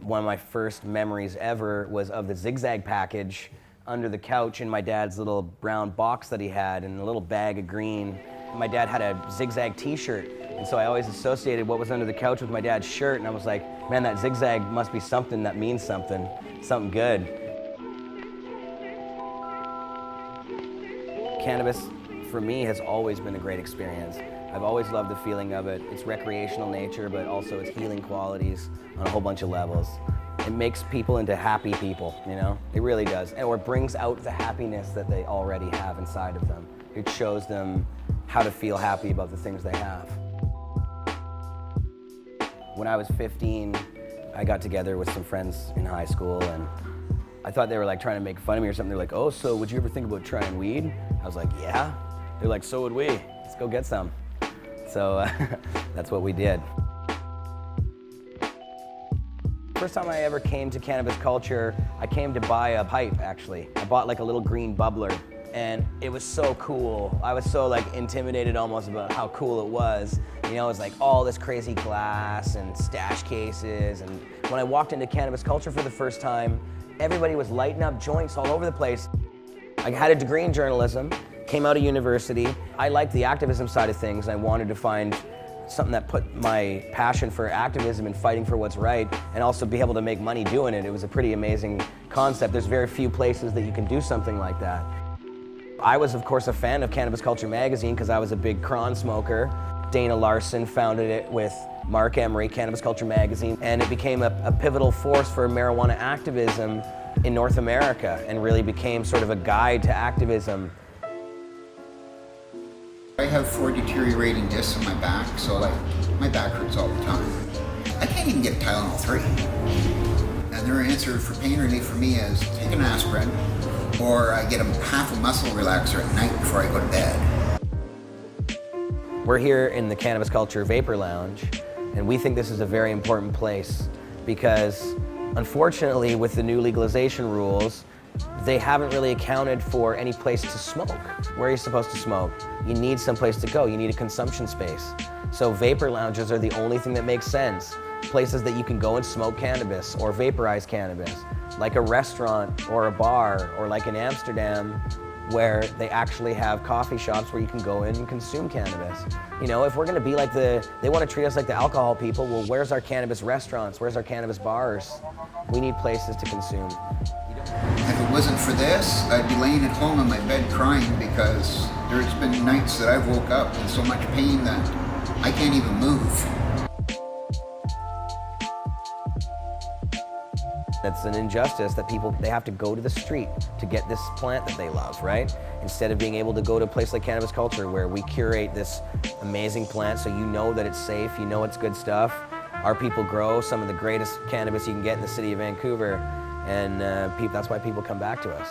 One of my first memories ever was of the zigzag package under the couch in my dad's little brown box that he had and a little bag of green. My dad had a zigzag t-shirt, and so I always associated what was under the couch with my dad's shirt, and I was like, man, that zigzag must be something that means something good. Cannabis, for me, has always been a great experience. I've always loved the feeling of it. It's recreational nature, but also its healing qualities on a whole bunch of levels. It makes people into happy people, you know? It really does. Or it brings out the happiness that they already have inside of them. It shows them how to feel happy about the things they have. When I was 15, I got together with some friends in high school, and I thought they were like trying to make fun of me or something. They're like, oh, so would you ever think about trying weed? I was like, yeah. They're like, so would we. Let's go get some. So that's what we did. First time I ever came to cannabis culture, I came to buy a pipe, actually. I bought like a little green bubbler, and it was so cool. I was so like intimidated almost about how cool it was. You know, it was like all this crazy glass and stash cases, and when I walked into cannabis culture for the first time, everybody was lighting up joints all over the place. I had a degree in journalism, came out of university. I liked the activism side of things. I wanted to find something that put my passion for activism and fighting for what's right, and also be able to make money doing it. It was a pretty amazing concept. There's very few places that you can do something like that. I was, of course, a fan of Cannabis Culture magazine because I was a big Cron smoker. Dana Larson founded it with Mark Emery, Cannabis Culture magazine, and it became a pivotal force for marijuana activism in North America, and really became sort of a guide to activism. I have 4 deteriorating discs in my back, so like my back hurts all the time. I can't even get Tylenol 3. And their answer for pain relief for me is take an aspirin, or I get half a muscle relaxer at night before I go to bed. We're here in the Cannabis Culture Vapor Lounge, and we think this is a very important place because, unfortunately, with the new legalization rules, they haven't really accounted for any place to smoke. Where are you supposed to smoke? You need some place to go. You need a consumption space. So vapor lounges are the only thing that makes sense. Places that you can go and smoke cannabis or vaporize cannabis, like a restaurant or a bar, or like in Amsterdam, where they actually have coffee shops where you can go in and consume cannabis. You know, if we're gonna be like they wanna treat us like the alcohol people, well, where's our cannabis restaurants? Where's our cannabis bars? We need places to consume. If it wasn't for this, I'd be laying at home in my bed crying because there's been nights that I've woke up in so much pain that I can't even move. It's an injustice that they have to go to the street to get this plant that they love, right? Instead of being able to go to a place like Cannabis Culture where we curate this amazing plant so you know that it's safe, you know it's good stuff. Our people grow some of the greatest cannabis you can get in the city of Vancouver, and that's why people come back to us.